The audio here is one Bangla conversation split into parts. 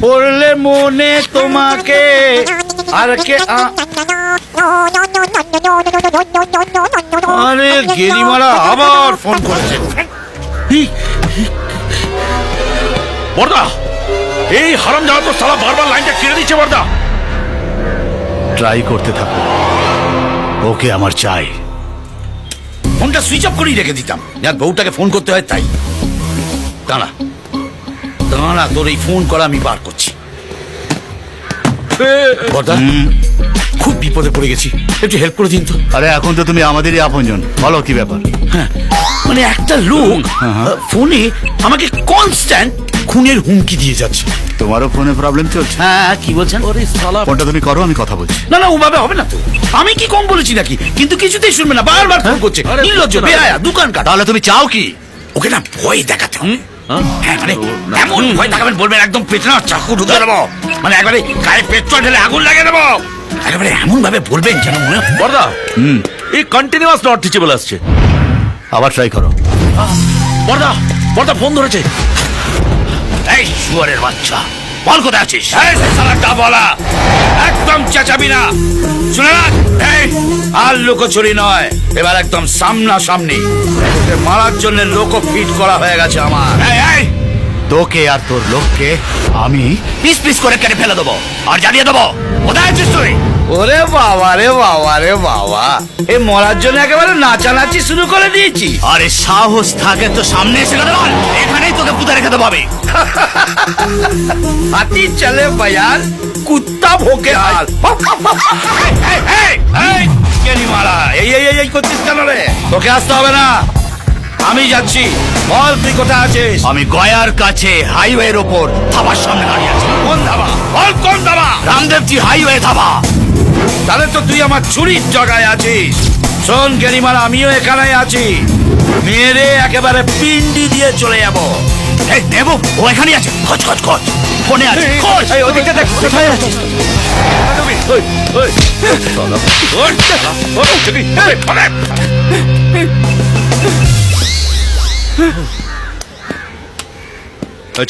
পড়লে মনে তোমাকে আর কে আরে গেরিমারা আবার ফোন করেছে। বর্দা, এই হারামজাদা তো সালা বারবার লাইনটা কেড়ে দিচ্ছে। বর্দা, ট্রাই করতে থাকো, ওকে আমার চাই। ফোনটা সুইচ অফ করেই রেখে দিতাম, যার বউটাকে ফোন করতে হয় তাই। দাঁড়া দাঁড়া, তোর এই ফোন করা আমি বার করছি। বর্দা, খুব বিপদে পড়ে গেছি, একটু হেল্প করে দিন তো। আরে এখন তো তুমি আমাদেরই আপনজন, বলো কি ব্যাপার? হ্যাঁ, মানে একটা লোক ফোনে আমাকে কনস্ট্যান্ট খুনের হুমকি দিয়ে যাচ্ছে। তোমারও ফোনে প্রবলেম চলছে? হ্যাঁ, কি বলছেন? ফোনটা তুমি করো, আমি কথা বলছি। না না, ওভাবে হবে না তো। আমি কি কম বলেছি নাকি? কিন্তু কিছুতেই শুনবে না, বারবার ফোন করছে। নির্লজ্জ, বেহায়া, দোকান কাটা। তাহলে তুমি চাও কি? ওকে না ভয় দেখাতে হবে। হ্যাঁ, মানে এমন ভয় দেখাবেন, বলবেন একদম পেটে না চাকু ঢুকে দেবো, মানে একবারে গায়ে পেট্রোল ঢেলে আগুন লাগিয়ে দেবো। একেবারে এমন ভাবে বলবেন যেন মনে হয় বর্দা, এই কন্টিনিউয়াস নট টিচেবল আসছে। আবার ট্রাই করো। বর্দা, বর্দা ফোন ধরেছে। এই শুয়ারের বাচ্চা, বল কোথায় আছিস? এই শালাটা বলা, একদম চেঁচাবি না, শুনে রাখ। এই আর লুকোচুরি নয়, এবার একদম সামনাসামনি। তোকে মারার জন্য লোকও ফিট করা হয়ে গেছে আমার। এই এই, তোকে আর তোর লোককে আমি পিস পিস করে কেটে ফেলে দেবো আর জ্বালিয়ে দেবো। কোথায় আছিস তুই? ওরে বাবা রে বাবা রে বাবা, এ মরার জন্য একেবারে নাচানাচি শুরু করে দিয়েছি। আরে সাহস থাকে তো সামনে এসে কথা বল, এখানেই তোকে পুঁতে রেখে দেবো আমি। হাতি চলে বয়াল, কুত্তা ভোকে হাল। মারা এই এই এই করছিস কেন রে? তোকে আসতে হবে না, আমি যাচ্ছি। বল তুই কোথায় আছিস? আমি গয়ার কাছে হাইওয়ের ওপর ধাবার সামনে দাঁড়িয়ে আছি। কোন ধাবা? বল কোন ধাবা? রামদেবজি হাইওয়ে ধাবা। তাহলে তো তুই আমার ছুরির জায়গায় আছিস। শোন গেরিমারা, আমিও এখানে আছি। মেরে একেবারে পিন্ডি দিয়ে চলে যাবো। এই নেব, ও এখানেই আছে। খোঁজ খোঁজ খোঁজ, ফোনে আছে, খোঁজ। এই ওদিকটা দেখ, কোথায় আছিস?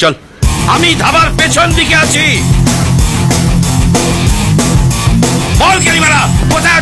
চল, আমি ধাবার পেছন দিকে আছি। বল গেরিমারা, কোথায়